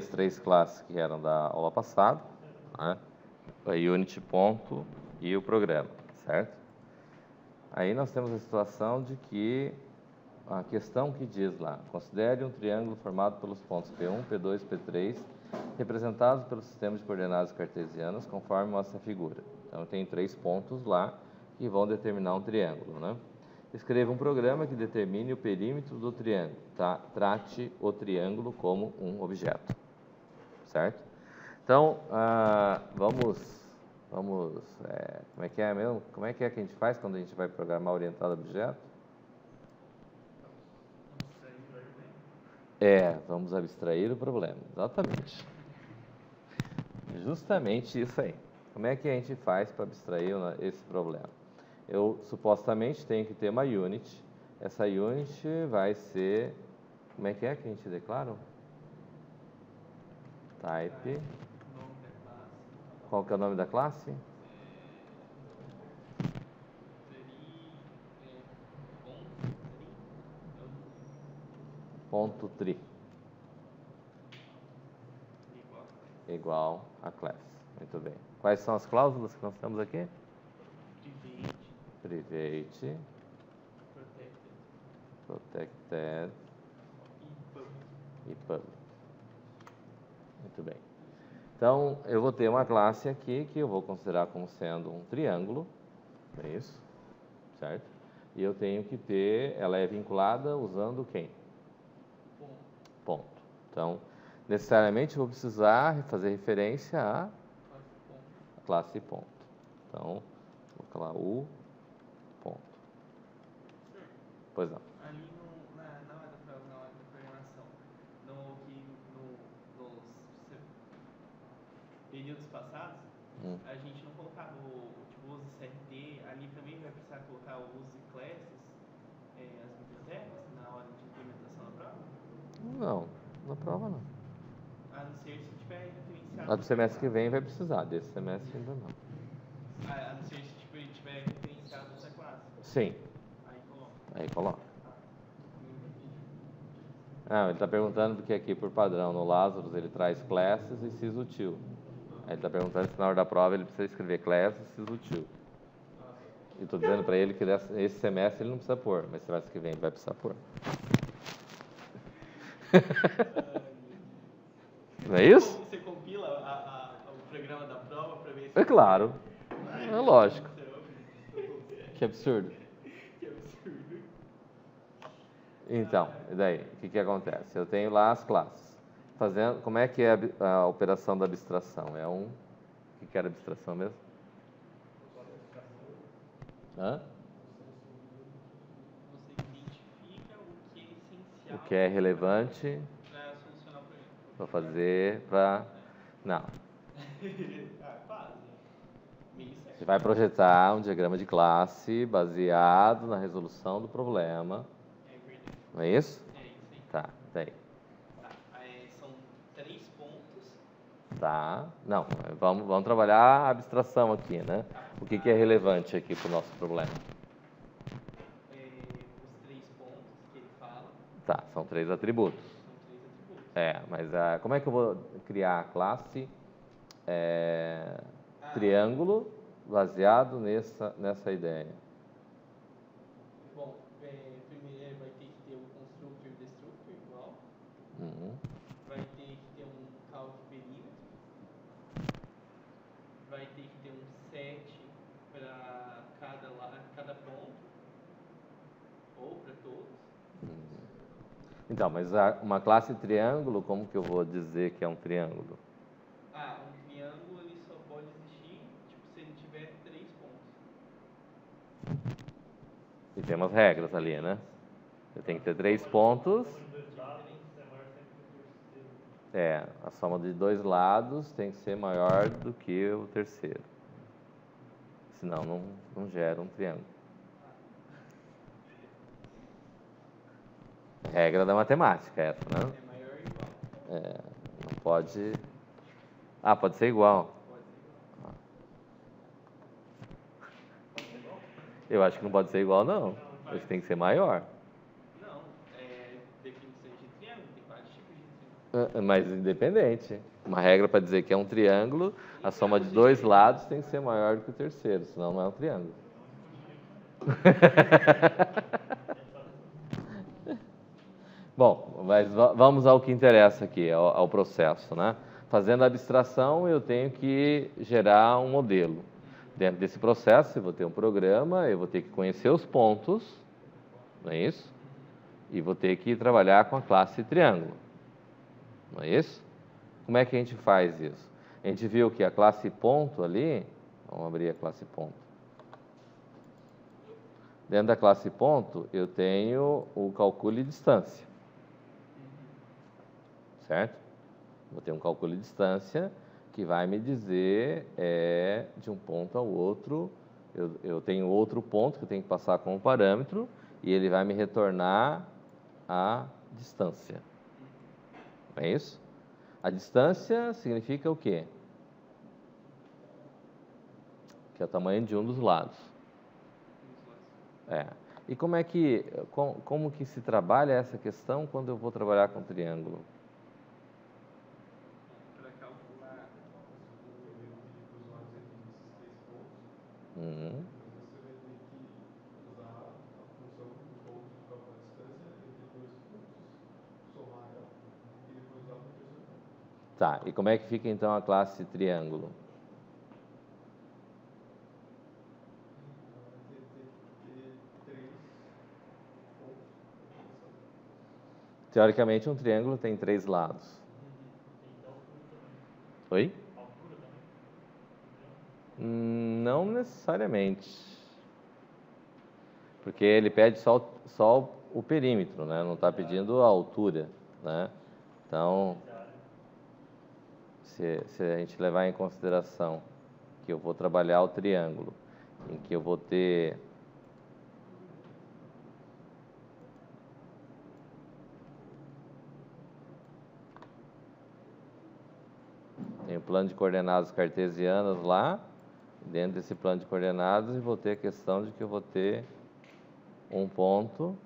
as 3 classes que eram da aula passada, né? A unit ponto e o programa, certo? Aí nós temos a situação de que a questão que diz lá, considere um triângulo formado pelos pontos P1, P2 e P3, representados pelo sistema de coordenadas cartesianas, conforme mostra a figura. Então, tem 3 pontos lá que vão determinar um triângulo, né? Escreva um programa que determine o perímetro do triângulo, tá? Trate o triângulo como um objeto, certo? Então, como é que é mesmo? Como é que a gente faz quando a gente vai programar orientado a objeto? Vamos abstrair o problema, exatamente. Justamente isso aí. Como é que a gente faz para abstrair esse problema? Eu supostamente tenho que ter uma unit. Essa unit vai ser... Como é que a gente declara? Type. Qual que é o nome da classe? Ponto tri. Igual a class. Muito bem. Quais são as cláusulas que nós temos aqui? Private. Protected. E public. Muito bem. Então, eu vou ter uma classe aqui que eu vou considerar como sendo um triângulo. É isso? Certo? E eu tenho que ter, ela é vinculada usando quem? Ponto. Então, necessariamente eu vou precisar fazer referência à classe ponto. Então, vou colocar U ponto. Pois não. Ali na hora da programação, nos períodos passados, a gente não colocava o use CRT, ali também vai precisar colocar o use classes, as bibliotecas, na hora de implementação da prova? Não, na prova não. A não ser se tiver referenciado. A do semestre que vem vai precisar, desse semestre ainda não. A não ser se tiver referenciado essa classe. Sim. Aí coloca. Ele está perguntando porque aqui, por padrão, no Lazarus ele traz classes e sysutil. Aí ele está perguntando se na hora da prova ele precisa escrever classes e sysutil. E estou dizendo para ele que esse semestre ele não precisa pôr, mas semestre que vem ele vai precisar pôr. Não é isso? Você compila o programa da prova para ver se... É claro. É lógico. Que absurdo. Que absurdo. Então, e daí? O que acontece? Eu tenho lá as classes. Como é que é a operação da abstração? O que era abstração mesmo? Você identifica o que é essencial. O que é relevante Para solucionar o problema. para fazer, Não. Quase. Meio certo. Você vai projetar um diagrama de classe baseado na resolução do problema. É verdade. Não é isso? É isso aí. Tá, daí. São 3 pontos. Tá. Não, vamos trabalhar a abstração aqui, né? O que é relevante aqui para o nosso problema? Os 3 pontos que ele fala. Tá, são 3 atributos. Mas como é que eu vou criar a classe triângulo baseado nessa ideia? Bom, primeiro vai ter que ter o constructor e o destructor igual. Vai ter que ter um calc perímetro. Vai ter que ter um set para cada ponto. Ou para todos. Então, mas uma classe triângulo, como que eu vou dizer que é um triângulo? Um triângulo ele só pode existir se ele tiver 3 pontos. E tem umas regras ali, né? Eu tenho que ter 3 pontos. A soma de 2 lados tem que ser maior do que o terceiro. Senão não gera um triângulo. Regra da matemática essa, né? É maior ou igual? Não pode... pode ser igual. Eu acho que não pode ser igual, não. Acho que tem que ser maior. Não, definições de triângulo, tem vários tipos de triângulo. Mas independente. Uma regra para dizer que é um triângulo, a soma de dois lados tem que ser maior do que o terceiro, senão não é um triângulo. Bom, mas vamos ao que interessa aqui, ao processo, né? Fazendo a abstração, eu tenho que gerar um modelo. Dentro desse processo, eu vou ter um programa, eu vou ter que conhecer os pontos, não é isso? E vou ter que trabalhar com a classe triângulo, não é isso? Como é que a gente faz isso? A gente viu que a classe ponto ali, vamos abrir a classe ponto. Dentro da classe ponto, eu tenho o calcule distância, certo? Vou ter um calcule distância que vai me dizer de um ponto ao outro. Eu tenho outro ponto que eu tenho que passar como parâmetro e ele vai me retornar a distância. Não é isso? A distância significa o quê? Que é o tamanho de um dos lados. E como que se trabalha essa questão quando eu vou trabalhar com triângulo? Para calcular. Uhum. Você vai ter que usar a função do ponto de calcular a distância entre dois pontos, somar ela e depois usar o terceiro ponto. Tá, e como é que fica então a classe triângulo? Vai ter três pontos. Teoricamente, um triângulo tem três lados. Oi? Não necessariamente. Porque ele pede só o perímetro, né? Não está pedindo a altura, né? Então, se a gente levar em consideração que eu vou trabalhar o triângulo, em que eu vou ter tem o plano de coordenadas cartesianas lá, dentro desse plano de coordenadas, eu vou ter a questão de que eu vou ter um ponto,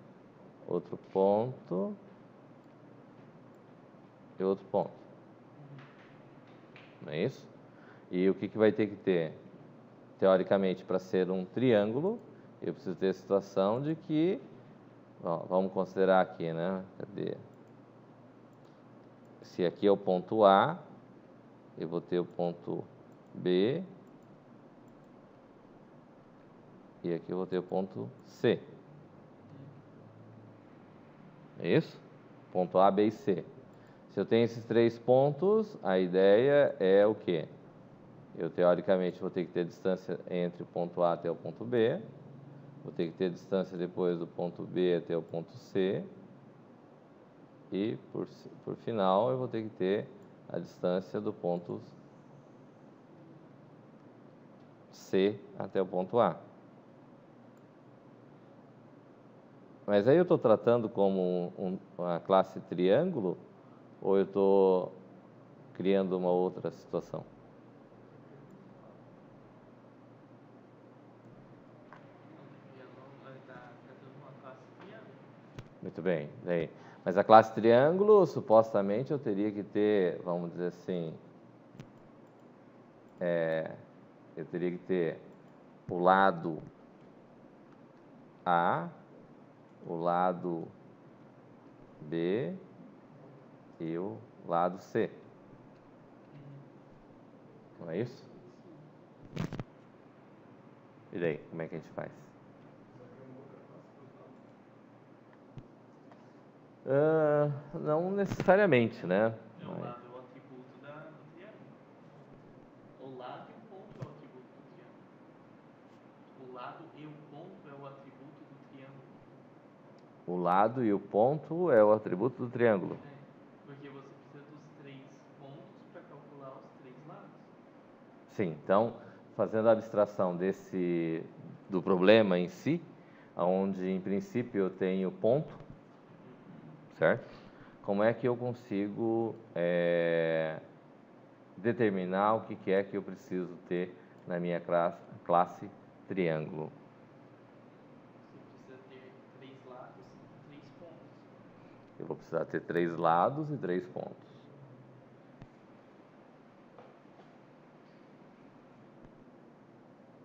outro ponto e outro ponto. Não é isso? E o que vai ter que ter? Teoricamente, para ser um triângulo, eu preciso ter a situação de que, vamos considerar aqui, né? Cadê? Se aqui é o ponto A, eu vou ter o ponto B e aqui eu vou ter o ponto C. É isso? Ponto A, B e C. Se eu tenho esses três pontos, a ideia é o quê? Eu, teoricamente, vou ter que ter distância entre o ponto A até o ponto B, vou ter que ter distância depois do ponto B até o ponto C, e, por final, eu vou ter que ter a distância do ponto C até o ponto A. Mas aí eu estou tratando como uma classe triângulo ou eu estou criando uma outra situação? Muito bem. Daí. Mas a classe triângulo, supostamente, eu teria que ter, vamos dizer assim, eu teria que ter o lado A, o lado B e o lado C. Não é isso? E daí, como é que a gente faz? Não necessariamente, né? O lado é o atributo do triângulo. O lado e o ponto é o atributo do triângulo. O lado e o ponto é o atributo do triângulo. O lado e o ponto é o atributo do triângulo. Porque você precisa dos três pontos para calcular os três lados. Sim, então, fazendo a abstração do problema em si, onde em princípio eu tenho ponto, certo? Como é que eu consigo determinar o que é que eu preciso ter na minha classe triângulo? Você precisa ter três lados e três pontos. Eu vou precisar ter três lados e três pontos.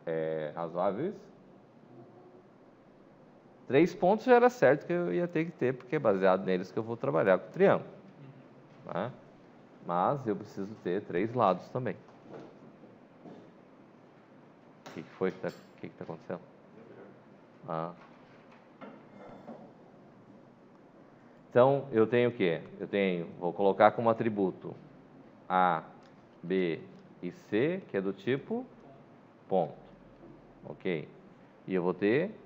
É razoável isso? 3 pontos já era certo que eu ia ter que ter, porque é baseado neles que eu vou trabalhar com o triângulo. Né? Mas eu preciso ter 3 lados também. O que foi que está acontecendo? Então, eu tenho o quê? Vou colocar como atributo A, B e C, que é do tipo ponto. Ok? E eu vou ter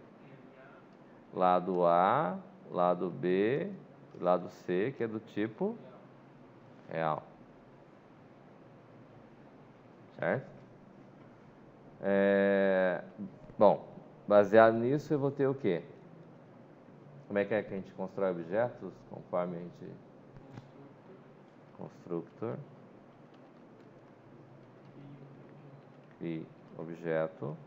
lado A, lado B, lado C, que é do tipo real. Certo? Bom, baseado nisso, eu vou ter o quê? Como é que a gente constrói objetos? Conforme a gente... Constructor. E objeto.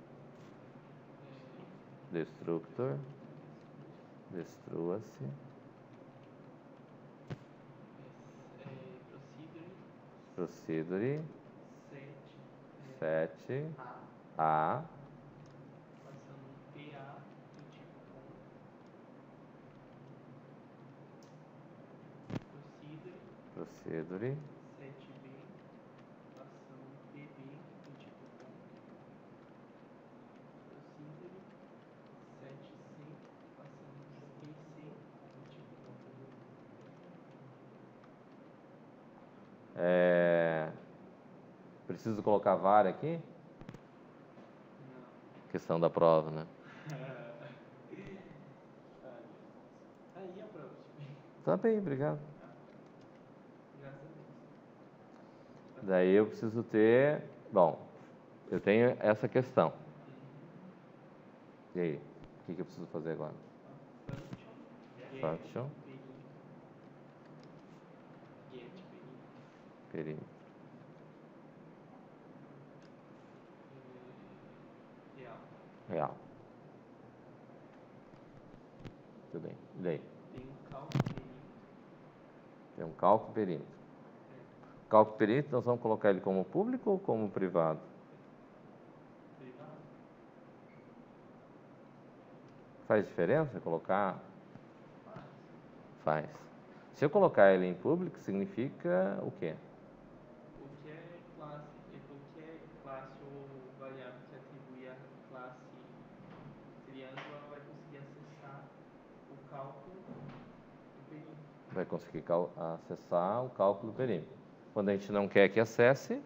Destructor. Destrua-se. Procedure. Set. A. Passando PA do tipo ponto. Procedure. Set B. Passando PB do tipo ponto. Procedure. Set C. Passando PC do tipo ponto. Preciso colocar var aqui? Não. Questão da prova, né? Aí a prova. Tá bem, obrigado. Graças a Deus. Daí eu preciso ter... Bom, eu tenho essa questão. E aí? O que eu preciso fazer agora? Function. Get Perímetro. Real. Tudo bem. E daí? Tem um cálculo perímetro. Tem um cálculo perímetro. Cálculo perímetro, nós vamos colocar ele como público ou como privado? Privado. Faz diferença colocar? Faz. Se eu colocar ele em público, significa o quê? Qualquer classe ou variável que atribui a classe triângulo, ela vai conseguir acessar o cálculo do perímetro. Vai conseguir acessar o cálculo do perímetro. Quando a gente não quer que acesse, Você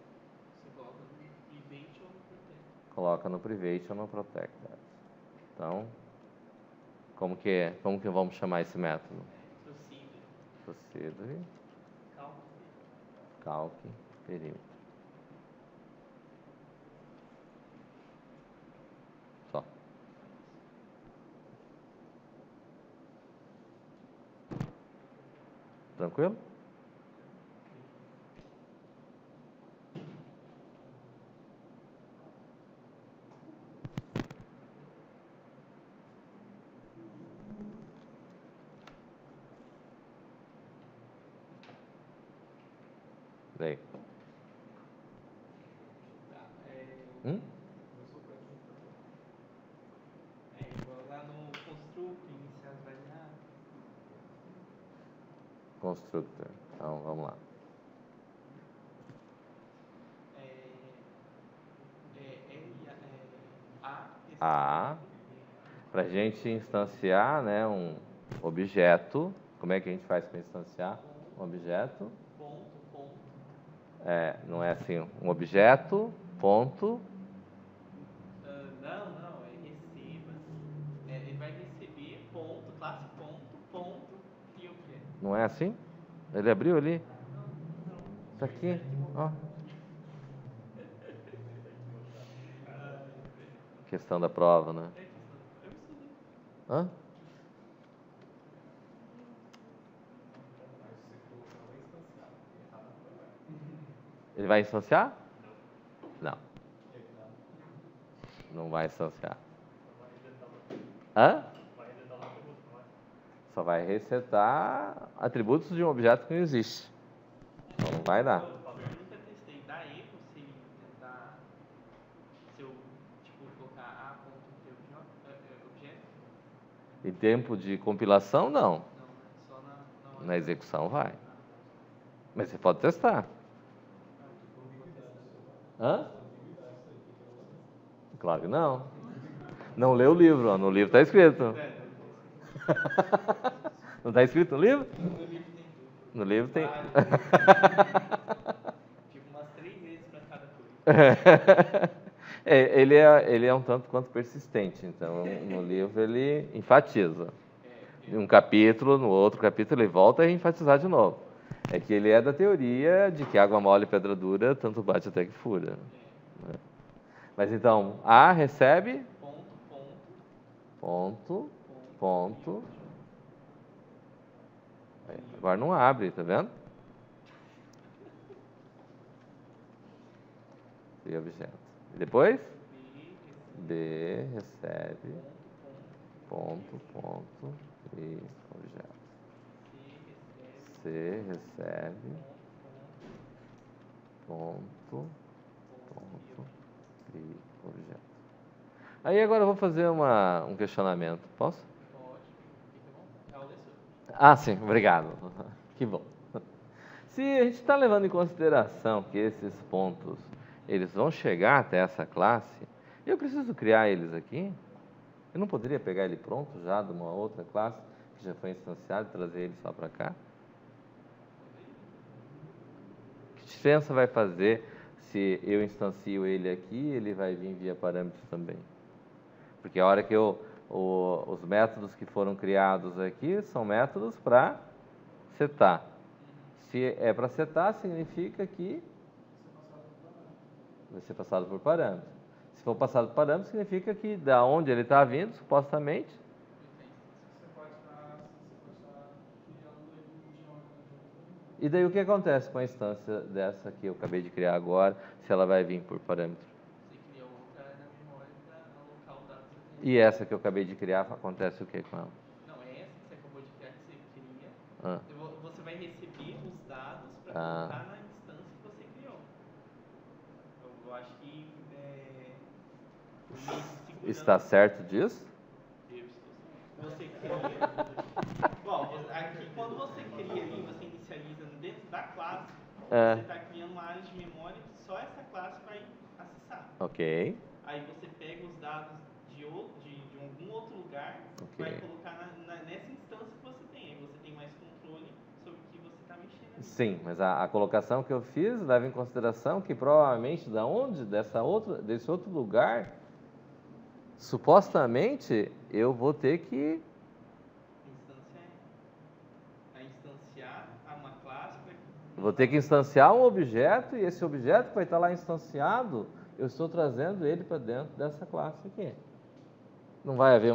coloca no private ou no protect. coloca no private ou no protect. Então, como que vamos chamar esse método? Procedure. Calc perímetro. Só. Tranquilo? Daí. Igual lá no construto, iniciar as variáveis. Constructor. Então, vamos lá. A. Para a gente instanciar, né, um objeto. Como é que a gente faz para instanciar um objeto? Ponto. Não é assim, um objeto, ponto. Não, receba. Ele vai receber ponto, classe ponto e o quê? Não é assim? Ele abriu ali? Não. Tá aqui, ó. Questão da prova, né? Eu estudei. Hã? Ele vai instanciar? Não. Não vai instanciar. Hã? Só vai resetar atributos de um objeto que não existe. Então não vai dar. Eu nunca testei. Dá erro se ele tentar. Se eu, tipo, colocar A ponto objeto? Em tempo de compilação, não. Não, né? Só na hora Na execução vai. Ah, Mas você pode testar. Hã? Claro que não. Não lê o livro, ó. No livro está escrito. Não está escrito no livro? No livro tem tudo. No livro tem. Tipo, umas 3 vezes para cada coisa. Ele é um tanto quanto persistente, então no livro ele enfatiza. Em um capítulo, no outro capítulo ele volta a enfatizar de novo. É que ele é da teoria de que água mole e pedra dura tanto bate até que fura. Né? Mas então, A recebe ponto. Agora não abre, tá vendo? E objeto. E depois? B recebe ponto e objeto. C recebe ponto e objeto. Aí agora eu vou fazer um questionamento. Posso? Pode. Ah, sim, obrigado. Que bom. Se a gente está levando em consideração que esses pontos eles vão chegar até essa classe, eu preciso criar eles aqui? Eu não poderia pegar ele pronto já de uma outra classe que já foi instanciada e trazer ele só para cá? Que diferença vai fazer se eu instancio ele aqui, ele vai vir via parâmetros também? Porque a hora que os métodos que foram criados aqui são métodos para setar. Se é para setar, significa que vai ser passado por parâmetros. Se for passado por parâmetros, significa que da onde ele está vindo, supostamente. Você pode estar criando ele de uma. E daí o que acontece com a instância dessa que eu acabei de criar agora, se ela vai vir por parâmetro? Você criou outra na memória para alocar os dados aqui. E essa que eu acabei de criar, acontece o que com ela? Não, é essa que você acabou de criar, que você cria. Ah. Você vai receber os dados para Ah. colocar na instância que você criou. Eu acho que Está certo disso? Você cria. Bom, aqui quando você cria ali, você inicializa dentro da classe, É. você está criando uma área de memória que só essa classe vai acessar. Ok. Aí você pega os dados de algum outro lugar, Ok. vai colocar nessa instância que você tem. Aí você tem mais controle sobre o que você está mexendo ali. Sim, mas a colocação que eu fiz leva em consideração que provavelmente da onde? Desse outro lugar, supostamente eu vou ter que Instanciar uma classe. Vou ter que instanciar um objeto e esse objeto que vai estar lá instanciado, eu estou trazendo ele para dentro dessa classe aqui. Não vai haver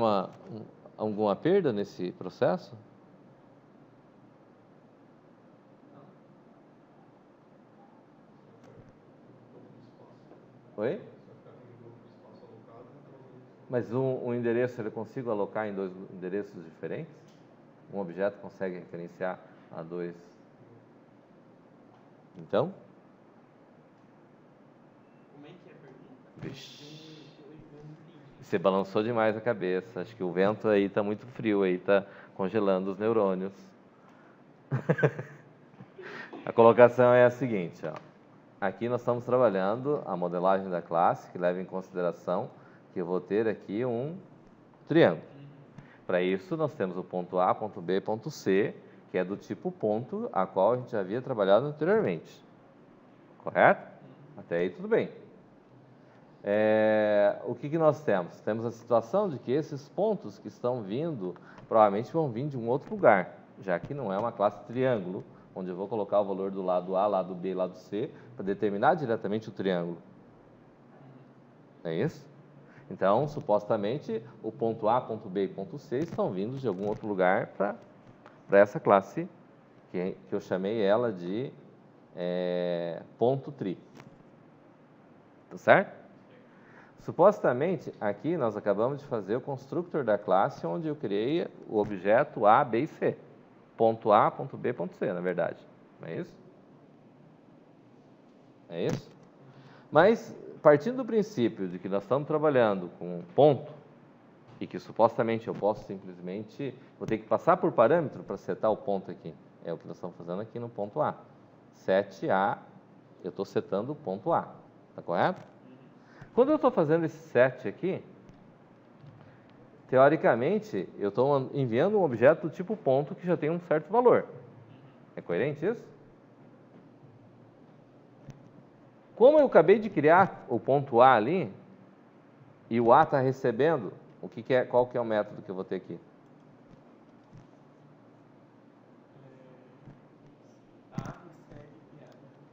alguma perda nesse processo? Oi? Mas um endereço eu consigo alocar em 2 endereços diferentes? Um objeto consegue referenciar a 2? Então? Como é que é a pergunta? Vixe. Eu não entendi. Você balançou demais a cabeça. Acho que o vento aí está muito frio, aí está congelando os neurônios. A colocação é a seguinte, ó. Aqui nós estamos trabalhando a modelagem da classe, que leva em consideração que eu vou ter aqui um triângulo. Para isso, nós temos o ponto A, ponto B, ponto C, que é do tipo ponto, a qual a gente já havia trabalhado anteriormente. Correto? Até aí tudo bem. O que nós temos? Temos a situação de que esses pontos que estão vindo, provavelmente vão vir de um outro lugar, já que não é uma classe triângulo, onde eu vou colocar o valor do lado A, lado B e lado C, para determinar diretamente o triângulo. É isso? Então, supostamente, o ponto A, ponto B e ponto C estão vindo de algum outro lugar para essa classe, que eu chamei ela de ponto tri. Tá certo? Supostamente, aqui nós acabamos de fazer o constructor da classe, onde eu criei o objeto A, B e C. Ponto A, ponto B, ponto C, na verdade. Não é isso? É isso? Mas partindo do princípio de que nós estamos trabalhando com um ponto, e que supostamente eu posso simplesmente, vou ter que passar por parâmetro para setar o ponto aqui. É o que nós estamos fazendo aqui no ponto A. Sete A, eu estou setando o ponto A. Está correto? Quando eu estou fazendo esse set aqui, teoricamente, eu estou enviando um objeto do tipo ponto que já tem um certo valor. É coerente isso? Como eu acabei de criar o ponto A ali, e o A está recebendo, qual que é o método que eu vou ter aqui?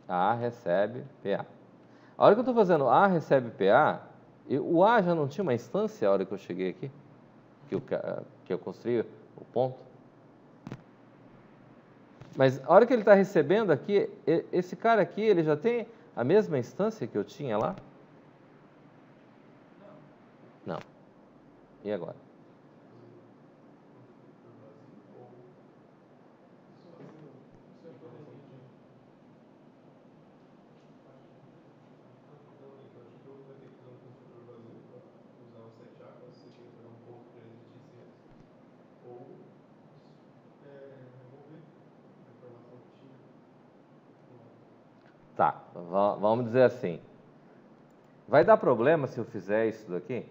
A recebe PA. A hora que eu estou fazendo A recebe PA, o A já não tinha uma instância a hora que eu cheguei aqui? Que eu construí o ponto? Mas a hora que ele está recebendo aqui, esse cara aqui, ele já tem a mesma instância que eu tinha lá? Não. E agora? Tá, vamos dizer assim. Vai dar problema se eu fizer isso daqui?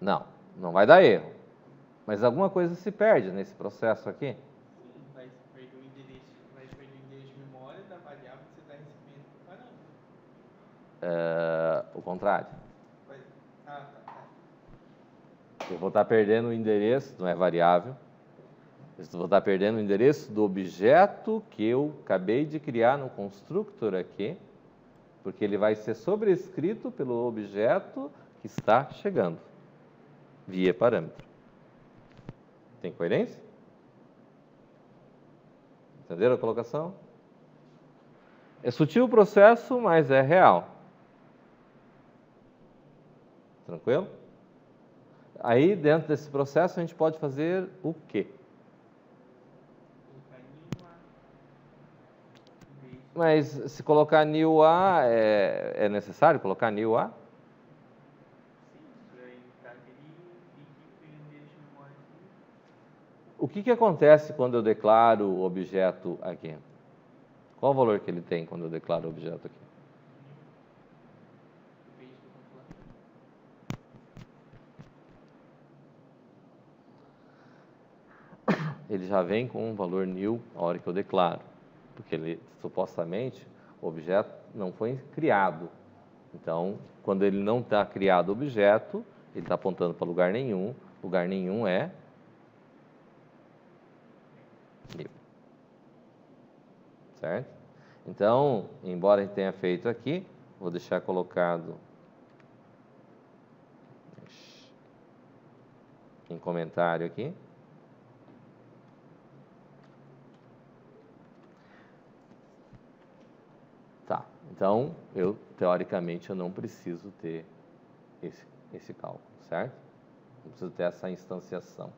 Não, não vai dar erro. Mas alguma coisa se perde nesse processo aqui? Sim, vai perder o endereço de memória da variável que você está recebendo do parâmetro. O contrário. Tá. Eu vou estar perdendo o endereço, não é variável. Eu vou estar perdendo o endereço do objeto que eu acabei de criar no constructor aqui, porque ele vai ser sobrescrito pelo objeto que está chegando, via parâmetro. Tem coerência? Entenderam a colocação? É sutil o processo, mas é real. Tranquilo? Aí, dentro desse processo, a gente pode fazer o quê? Mas se colocar new A, é necessário colocar new A? O que acontece quando eu declaro o objeto aqui? Qual o valor que ele tem quando eu declaro o objeto aqui? Ele já vem com um valor new a hora que eu declaro, porque ele supostamente o objeto não foi criado. Então, quando ele não está criado o objeto, ele está apontando para lugar nenhum é new. Certo? Então, embora a gente tenha feito aqui, vou deixar colocado em comentário aqui. Tá, então, teoricamente, eu não preciso ter esse cálculo, certo? Não preciso ter essa instanciação.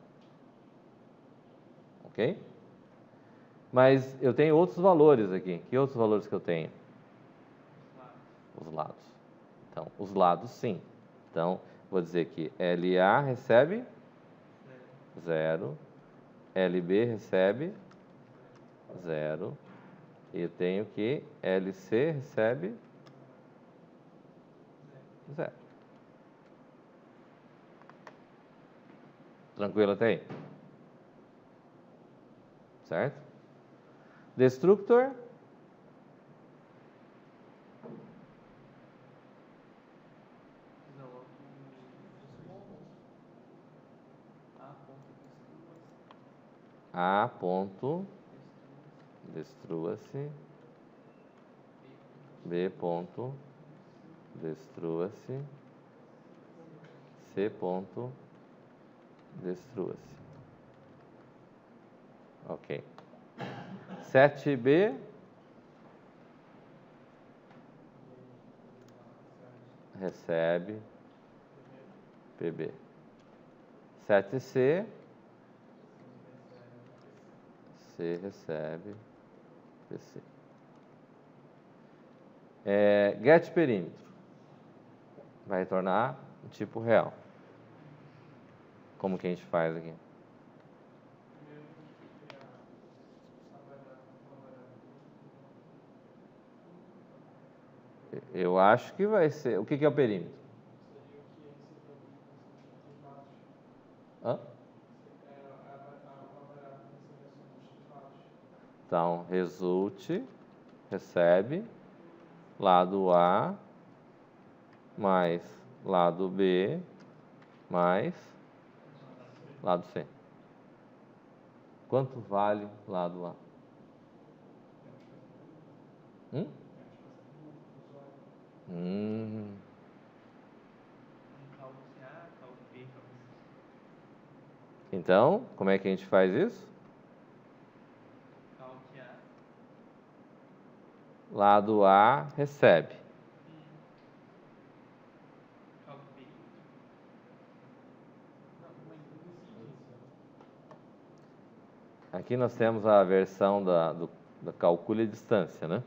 Ok? Mas eu tenho outros valores aqui. Que outros valores que eu tenho? Os lados. Então, os lados, sim. Então, vou dizer que LA recebe 0, LB recebe 0, e eu tenho que LC recebe 0. Tranquilo até aí? Certo? Destructor. A ponto destrua-se. B ponto destrua-se. C ponto destrua-se. Ok. 7B recebe PB. 7C C recebe PC. Get perímetro. Vai retornar um tipo real. Como que a gente faz aqui? Primeiro a gente vai criar uma variável. Eu acho que vai ser... O que é o perímetro? Seria o que recebeu os dados. Hã? Uma variável que recebe os dados. Então, result recebe lado A mais lado B mais lado C. Quanto vale lado A? Um cálculo A, cálculo B, cálculo C. Então, como é que a gente faz isso? Cálculo A. Lado A recebe. Cálculo B. Não, mas não decide. Aqui nós temos a versão da calcule a distância, né?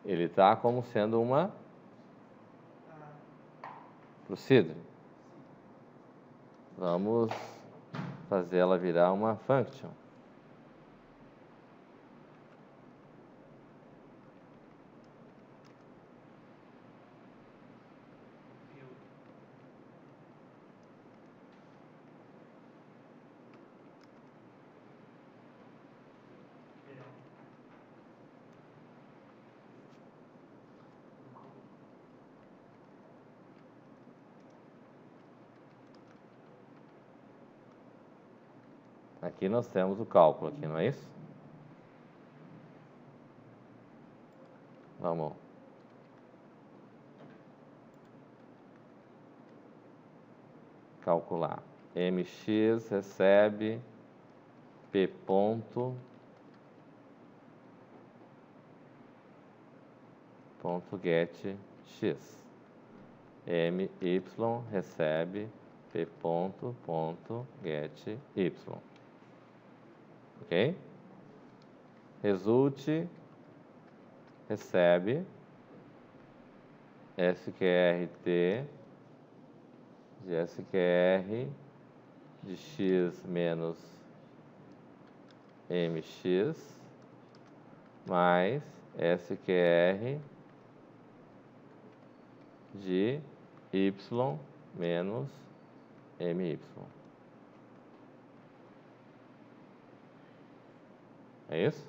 Ele está como sendo uma procedure. Vamos fazer ela virar uma function. Aqui nós temos o cálculo aqui, não é isso? Vamos calcular. Mx recebe P ponto get x. My recebe P ponto get y. Ok? Result recebe sqrt de sqr de x menos mx mais sqr de y menos my. É isso?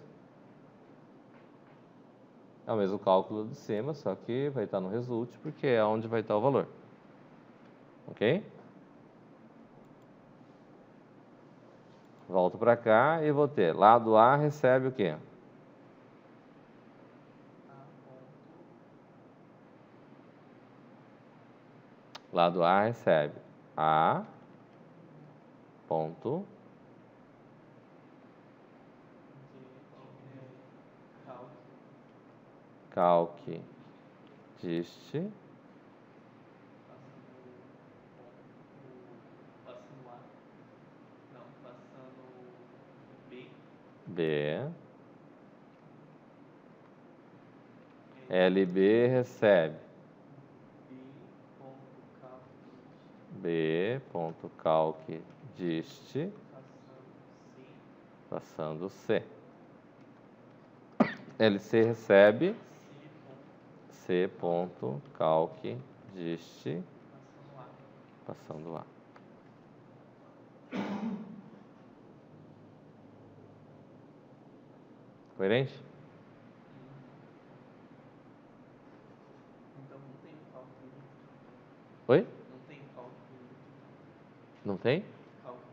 É o mesmo cálculo de cima, só que vai estar no result, porque é onde vai estar o valor. Ok? Volto para cá e vou ter lado A recebe o quê? Lado A recebe A ponto calc dist Passando A. Não, passando B. B. LB recebe B.calc dist passando C. LC recebe C.calc dist passando A. Coerente? Então não tem cálculo. Oi? Não tem cálculo. Não tem? Cálculo.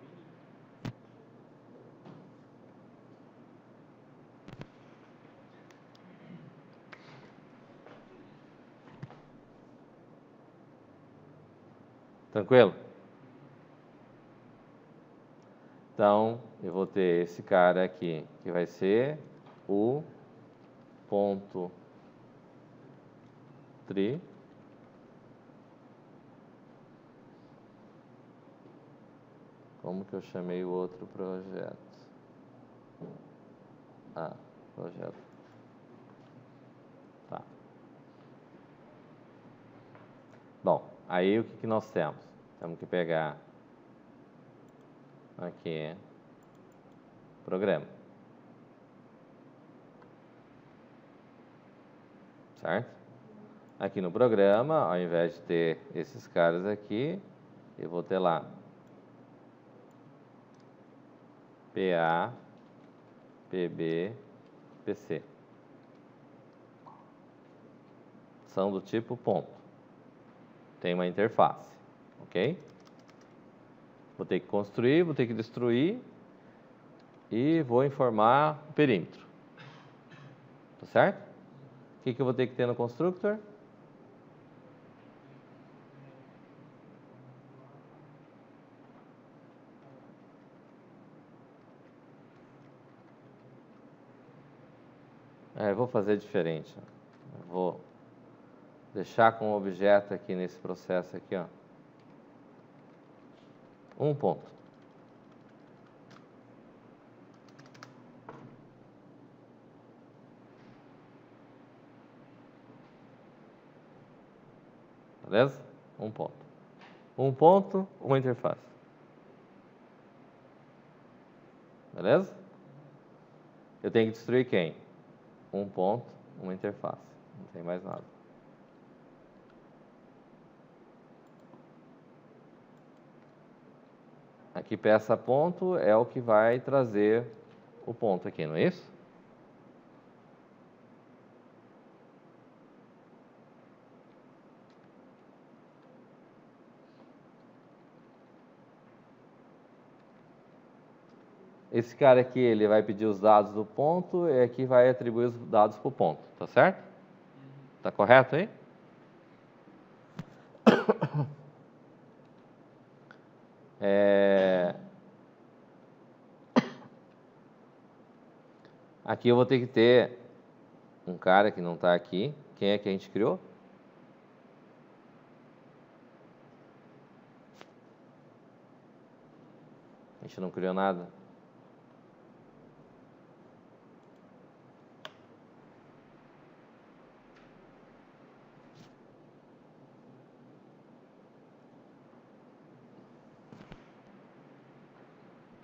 Tranquilo? Então, eu vou ter esse cara aqui, que vai ser o ponto tri. Como que eu chamei o outro projeto? Projeto. Tá. Bom, aí o que nós temos? Temos que pegar aqui, programa. Certo? Aqui no programa, ao invés de ter esses caras aqui, eu vou ter lá PA, PB, PC. São do tipo ponto. Tem uma interface, ok? Vou ter que construir, vou ter que destruir e vou informar o perímetro. Tá certo? O que eu vou ter que ter no constructor? Eu vou fazer diferente. Eu vou deixar com o objeto aqui nesse processo aqui, ó. Um ponto. Beleza? Um ponto. Um ponto, uma interface. Beleza? Eu tenho que destruir quem? Um ponto, uma interface. Não tem mais nada. Aqui peça ponto é o que vai trazer o ponto aqui, não é isso? Esse cara aqui, ele vai pedir os dados do ponto e aqui vai atribuir os dados para o ponto, tá certo? Tá correto aí? Aqui eu vou ter que ter um cara que não está aqui. Quem é que a gente criou? A gente não criou nada.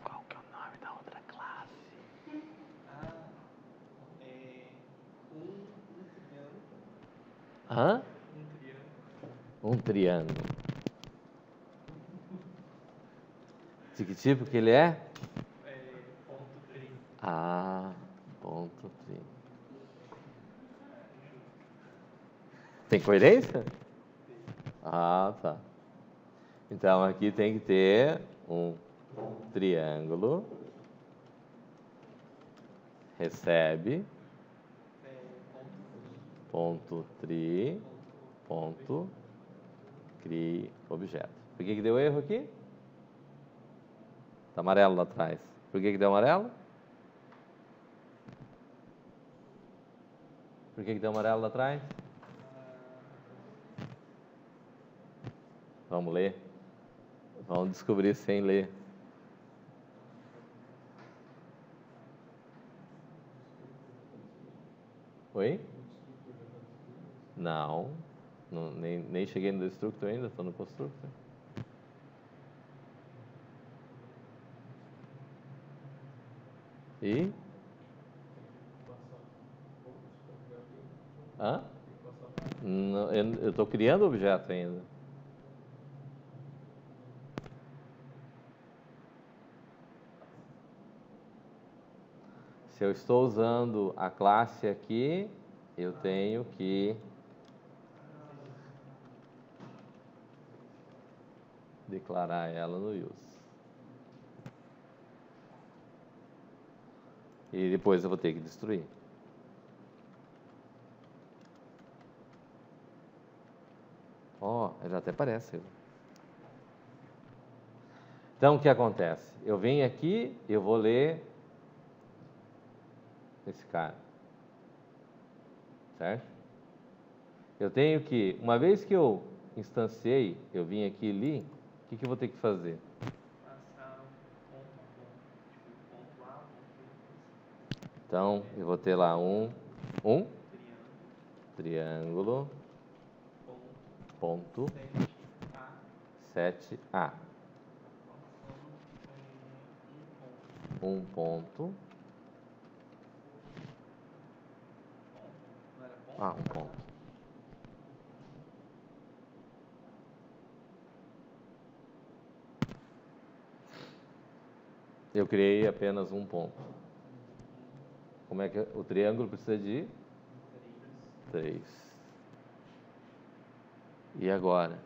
Qual que é o nome da outra classe? Hã? Um triângulo. De que tipo que ele é? Ponto 3. Ponto 3. Tem coerência? Tá. Então aqui tem que ter um triângulo. Recebe. Ponto 3. Ponto. Crie objeto. Por que deu erro aqui? Tá amarelo lá atrás. Por que deu amarelo? Por que deu amarelo lá atrás? Vamos ler. Vamos descobrir sem ler. Oi? Não. Nem cheguei no destructor ainda, estou no constructor. E? Hã? Não, eu estou criando o objeto ainda. Se eu estou usando a classe aqui, eu tenho que declarar ela no use. E depois eu vou ter que destruir. Ele até parece. Então, o que acontece? Eu venho aqui, eu vou ler esse cara. Certo? Eu tenho que, uma vez que eu instanciei, eu vim aqui e li, o que eu vou ter que fazer? Passar ponto a ponto. Ponto A, ponto B. Então, eu vou ter lá um triângulo, ponto 7A. 7A. Um 1 ponto. Não era ponto? Ah, 1 ponto. Eu criei apenas 1 ponto. Como é que o triângulo precisa de 3? E agora?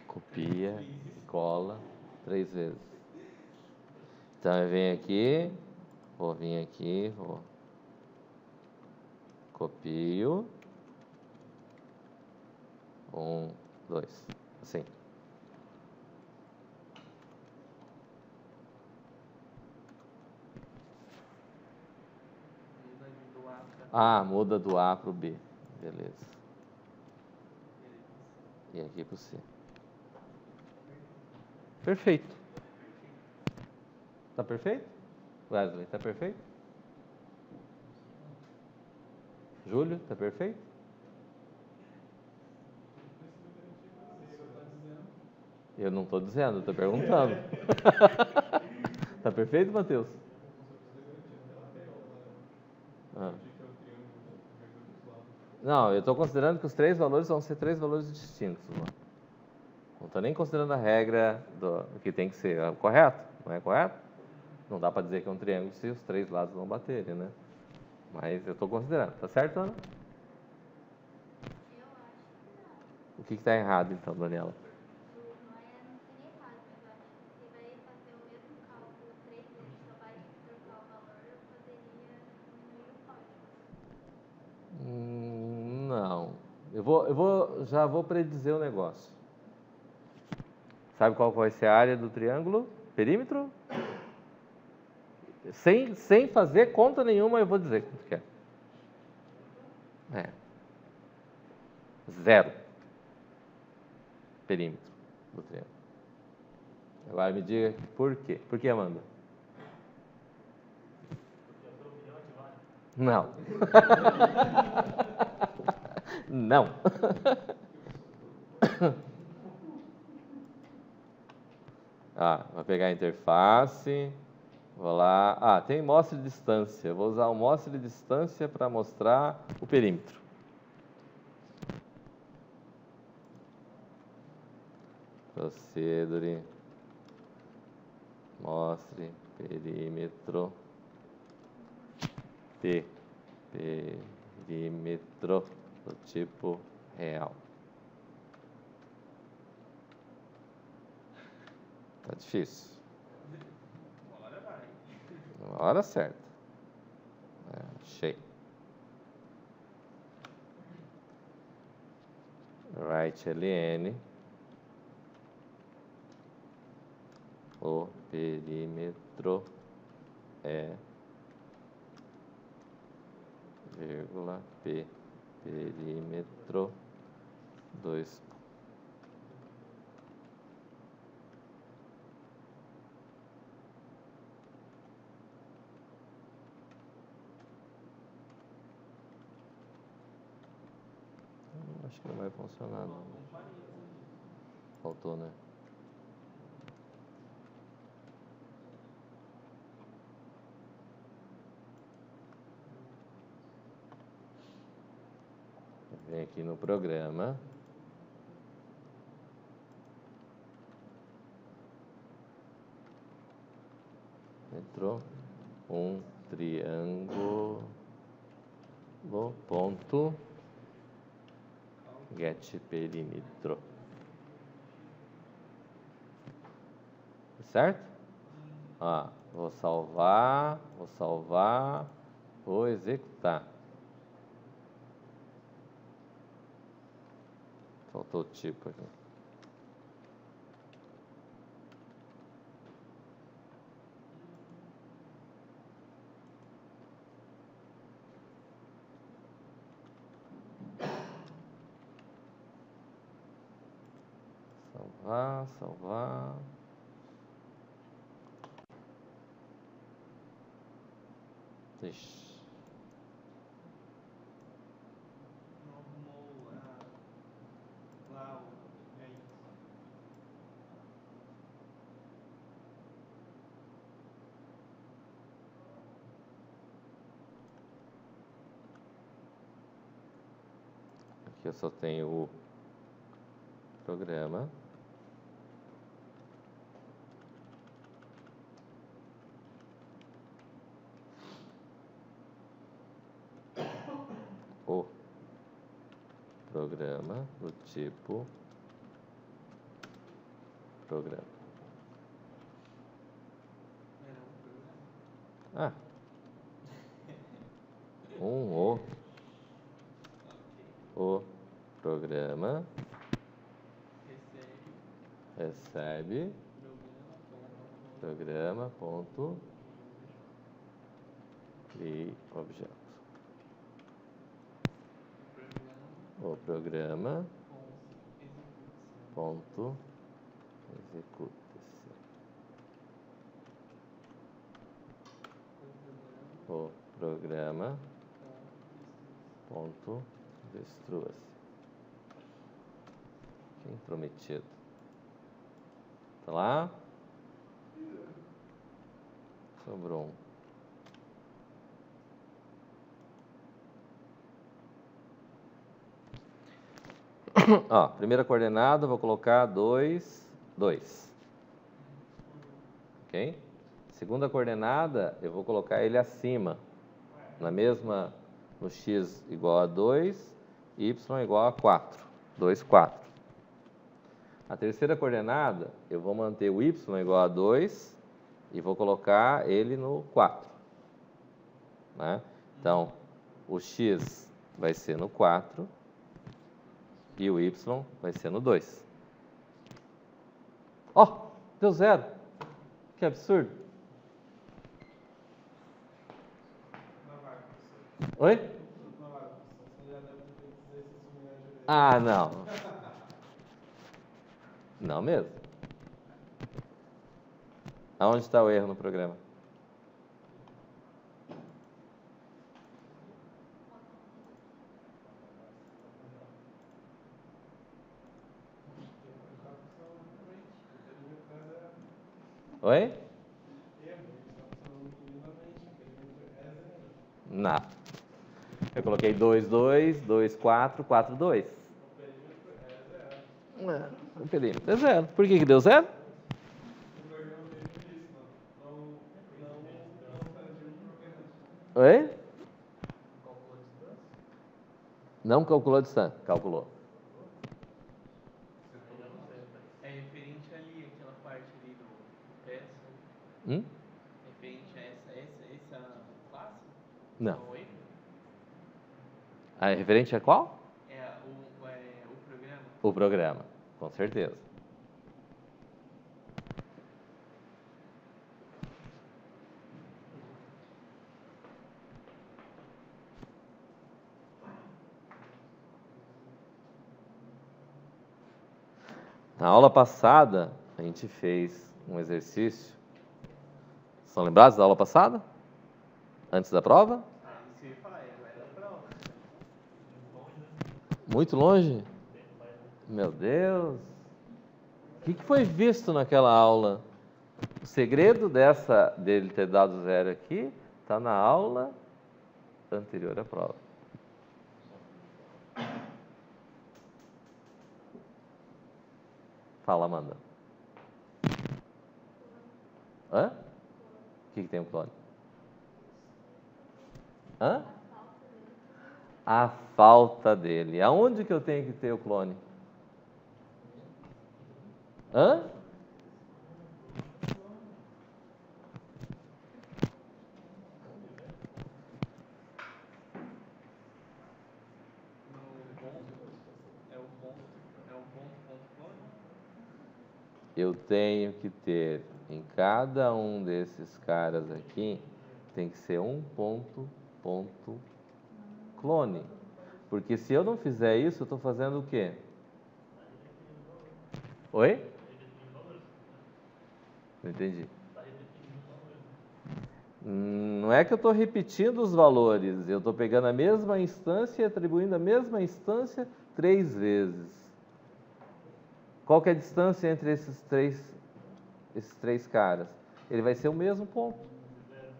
Você Copia e cola 3 vezes. Então eu venho aqui, vou vir aqui, vou copio. 1, 2, assim. Muda do A para Ah, muda do A para o B. Beleza. E aqui para o C. Perfeito. Tá perfeito? Wesley, tá perfeito? Júlio, tá perfeito? Eu não estou dizendo, estou perguntando. Tá perfeito, Matheus? Ah. Não, eu estou considerando que os 3 valores vão ser 3 valores distintos. Não estou nem considerando a regra do que tem que ser correto, não é correto? Não dá para dizer que é um triângulo se os 3 lados não baterem, né? Mas eu estou considerando. Tá certo, Ana? Eu acho que não. O que está errado, então, Daniela? Não seria errado, mas eu acho que você vai fazer o mesmo cálculo 3 vezes, só vai trocar o valor, poderia diminuir o código. Não. Já vou predizer o negócio. Sabe qual vai ser a área do triângulo? Perímetro? Sem fazer conta nenhuma, eu vou dizer quanto que é. 0. Perímetro do triângulo. Agora me diga por quê. Por que, Amanda? Não. Não. Vai pegar a interface. Vou lá. Tem mostra de distância. Eu vou usar o mostra de distância para mostrar o perímetro. Procedure. Mostre perímetro. Perímetro do tipo real. Tá difícil. uma hora vai. Na hora certa. Achei. Write ln. O perímetro é vírgula P perímetro 2. Acho que não vai funcionar não. Faltou, né? Vem aqui no programa. Entrou um triângulo ponto get perímetro. Certo? Vou salvar, vou executar. Faltou o tipo aqui. Salvar. Ixi. Novo usar o. É isso. Aqui eu só tenho o programa. O programa do tipo programa. Era um programa. Ah. O Ok. programa Recebe recebe programa ponto crie objeto. O programa ponto execute-se. O programa ponto destrua-se. Que intrometido. Tá lá? Sobrou um. Ó, primeira coordenada, vou colocar 2, 2. Ok? Segunda coordenada, eu vou colocar ele acima. Na mesma, no x igual a 2, y igual a 4. 2, 4. A terceira coordenada, eu vou manter o y igual a 2 e vou colocar ele no 4. Né? Então, o x vai ser no 4 e o y vai ser no 2. Ó, deu 0. Que absurdo. Oi? Você já deve ter feito exercício semelhante a ele. Ah, não. Não mesmo. Aonde está o erro no programa? Oi? Não. Eu coloquei 2, 2, 2, 4, 4, 2. O perímetro é 0. Por que deu 0? Oi? Não calculou a distância. Calculou. É referente ali, aquela parte ali do peça. Referente a essa classe? Não. Ao erro? Ah, é referente a qual? O programa. O programa, com certeza. Na aula passada, a gente fez um exercício. Estão lembrados da aula passada? Antes da prova? Isso eu ia falar, era da prova. Muito longe? Meu Deus! O que foi visto naquela aula? O segredo dele ter dado 0 aqui está na aula anterior à prova. Fala, Amanda. Hã? O que tem o clone? Hã? A falta dele. Aonde que eu tenho que ter o clone? Hã? É o ponto clone? Eu tenho que ter em cada um desses caras aqui, tem que ser um ponto clone. Porque se eu não fizer isso, eu estou fazendo o quê? Oi? Não entendi. Não é que eu estou repetindo os valores, eu estou pegando a mesma instância e atribuindo a mesma instância 3 vezes. Qual que é a distância entre esses três caras? Ele vai ser o mesmo ponto.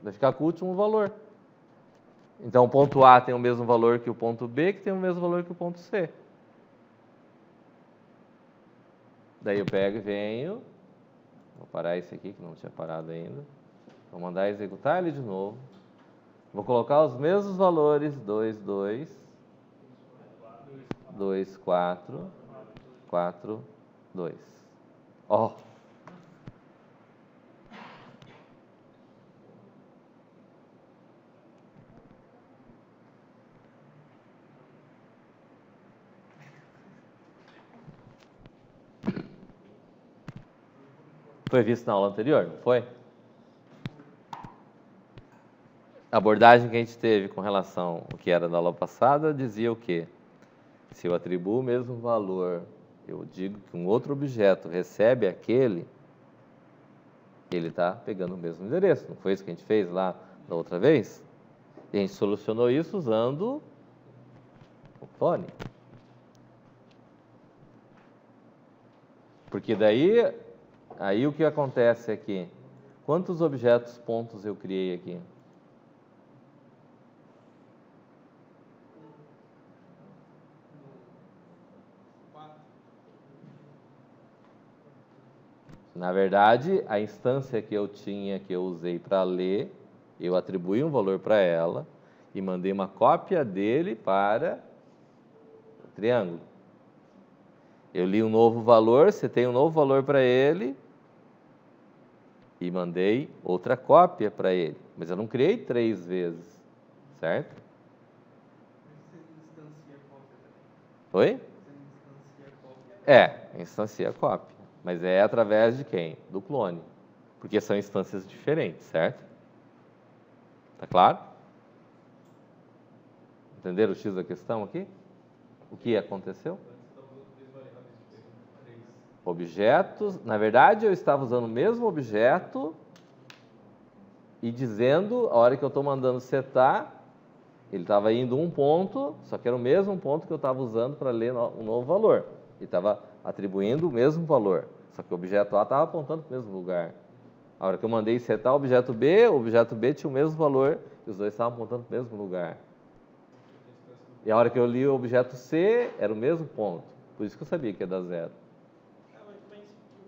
Vai ficar com o último valor. Então, o ponto A tem o mesmo valor que o ponto B, que tem o mesmo valor que o ponto C. Daí eu pego e venho. Vou parar esse aqui, que não tinha parado ainda. Vou mandar executar ele de novo. Vou colocar os mesmos valores. 2, 2. 2, 4. 4, 2. Ó. Foi visto na aula anterior, não foi? A abordagem que a gente teve com relação ao que era da aula passada dizia o quê? Se eu atribuo o mesmo valor, eu digo que um outro objeto recebe aquele, ele está pegando o mesmo endereço. Não foi isso que a gente fez lá da outra vez? E a gente solucionou isso usando o clone. Porque daí, aí o que acontece aqui? Quantos objetos pontos eu criei aqui? Na verdade, a instância que eu tinha, que eu usei para ler, eu atribuí um valor para ela e mandei uma cópia dele para o triângulo. Eu li um novo valor, setei um novo valor para ele e mandei outra cópia para ele. Mas eu não criei 3 vezes, certo? Você instancia a cópia também. Oi? Você instancia a cópia. Instancia a cópia. Mas é através de quem? Do clone. Porque são instâncias diferentes, certo? Tá claro? Entenderam o X da questão aqui? O que aconteceu? Objetos, na verdade eu estava usando o mesmo objeto e dizendo, a hora que eu estou mandando setar, ele estava indo um ponto, só que era o mesmo ponto que eu estava usando para ler um novo valor. Ele estava atribuindo o mesmo valor, só que o objeto A estava apontando para o mesmo lugar. A hora que eu mandei setar o objeto B tinha o mesmo valor e os dois estavam apontando para o mesmo lugar. E a hora que eu li o objeto C, era o mesmo ponto. Por isso que eu sabia que ia dar 0.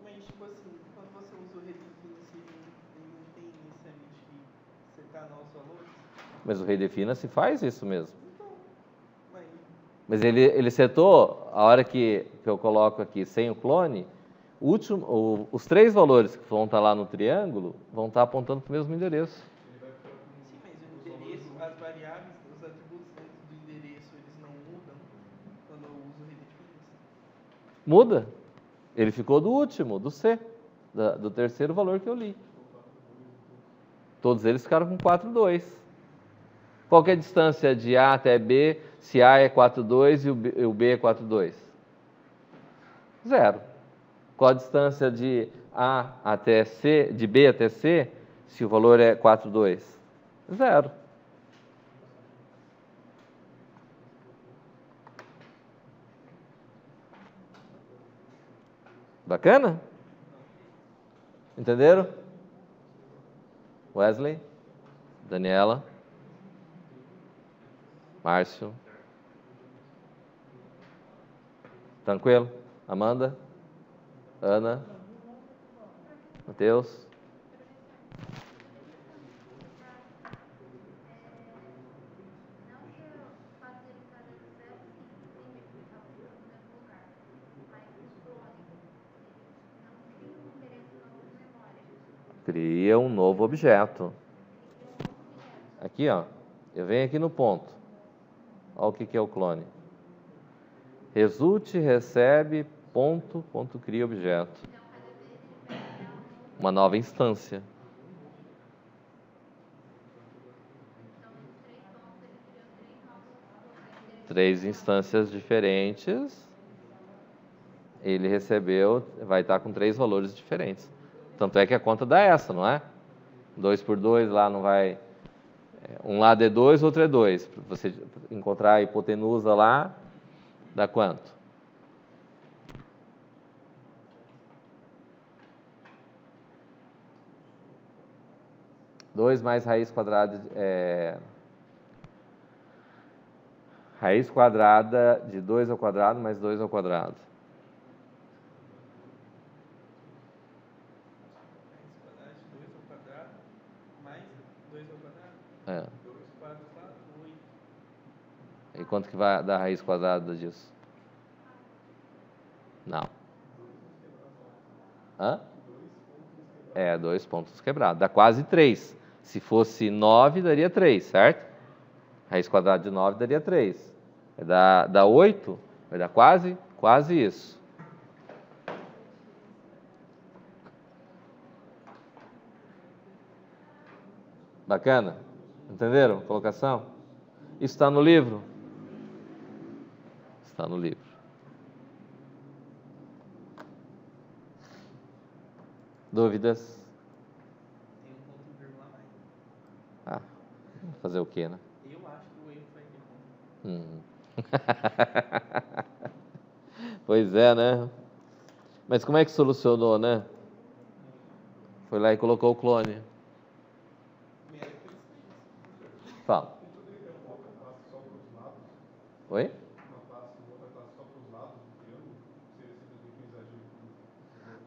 Mas tipo assim, quando você usa o redefine-se, ele não tem necessariamente que setar novos valores? Mas o redefina-se faz isso mesmo. Então, Mas ele setou, a hora que eu coloco aqui sem o clone, os 3 valores que vão estar lá no triângulo vão estar apontando para o mesmo endereço. sim, mas o endereço, as variáveis, os atributos dentro do endereço, eles não mudam quando eu uso o redefine-se? Muda. Ele ficou do último, do C, do terceiro valor que eu li. Todos eles ficaram com 4, 2. Qual que é a distância de A até B, se A é 4, 2 e o B é 4, 2? 0. Qual a distância de A até C, de B até C, se o valor é 4, 2? 0. Bacana? Entenderam? Wesley? Daniela? Márcio? Tranquilo? Amanda? Ana? Mateus? Não que o fato de ele estar dando certo significa que ele está usando no mesmo lugar. Mas o clone, ele não cria um endereço novo de memória. Cria um novo objeto. Aqui, ó. Eu venho aqui no ponto. Olha o que é o clone. Resulte, recebe, ponto, ponto, cria objeto. Uma nova instância. Então, nos 3 pontos, ele criou 3 novos 3 instâncias diferentes. Ele recebeu, vai estar com 3 valores diferentes. Tanto é que a conta dá essa, não é? 2 por 2 lá não vai... Um lado é 2, outro é 2. Para você encontrar a hipotenusa lá, dá quanto? 2 mais raiz quadrada raiz quadrada de 2 ao quadrado mais 2 ao quadrado. Raiz quadrada de 2 ao quadrado mais 2 ao quadrado. 2 quadrado, 4, 8. E quanto que vai dar a raiz quadrada disso? Não. Hã? 2 pontos quebrados. Dá quase 3. Se fosse 9, daria 3, certo? Raiz quadrada de 9 daria 3. Vai dar 8, vai dar quase isso. Bacana? Entenderam a colocação? Isso está no livro? Está no livro. Dúvidas? Tem um ponto e vírgula a mais. Fazer o quê, né? Eu acho que o erro vai ter ponto. Pois é, né? Mas como é que solucionou, né? Foi lá e colocou o clone. Mera coincidência. Fala. Poderia ter uma outra classe só para os lados? Oi? Uma outra classe só para os lados do triângulo? Seria simplesmente um exagero?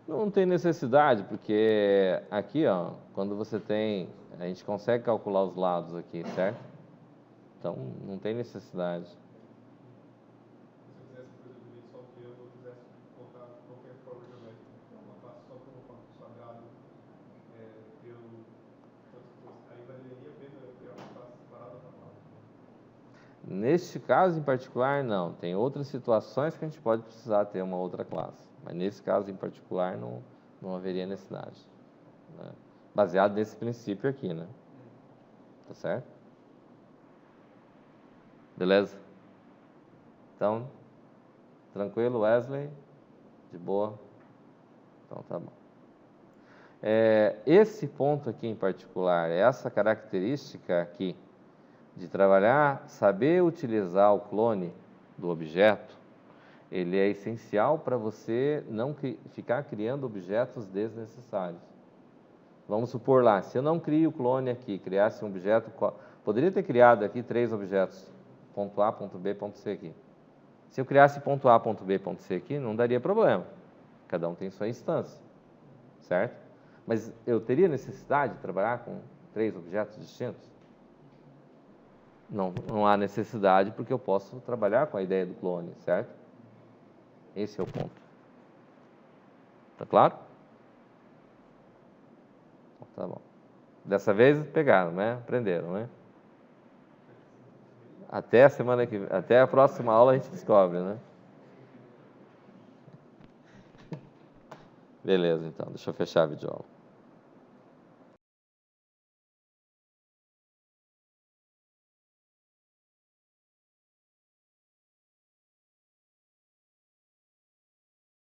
Não tem necessidade, porque aqui, ó, quando você tem... A gente consegue calcular os lados aqui, certo? Então, não tem necessidade. Se eu quisesse, por exemplo, dividir só o triângulo, eu quisesse colocar qualquer forma geométrica, uma classe só para um quadrado, triângulo, aí valeria a pena criar uma classe separada para lá. Neste caso em particular, não. Tem outras situações que a gente pode precisar ter uma outra classe. Mas nesse caso em particular, não haveria necessidade, né? Baseado nesse princípio aqui, né? Tá certo? Beleza? Então, tranquilo, Wesley? De boa? Então, tá bom. Esse ponto aqui em particular, essa característica aqui, de trabalhar, saber utilizar o clone do objeto, ele é essencial para você não ficar criando objetos desnecessários. Vamos supor lá, se eu não crio o clone aqui, criasse um objeto, poderia ter criado aqui 3 objetos, ponto A, ponto B, ponto C aqui. Se eu criasse ponto A, ponto B, ponto C aqui, não daria problema. Cada um tem sua instância, certo? Mas eu teria necessidade de trabalhar com 3 objetos distintos? Não há necessidade, porque eu posso trabalhar com a ideia do clone, certo? Esse é o ponto. Tá claro? Tá bom. Dessa vez pegaram, né? Aprenderam, né? Até a próxima aula a gente descobre, né? Beleza, então. Deixa eu fechar a videoaula.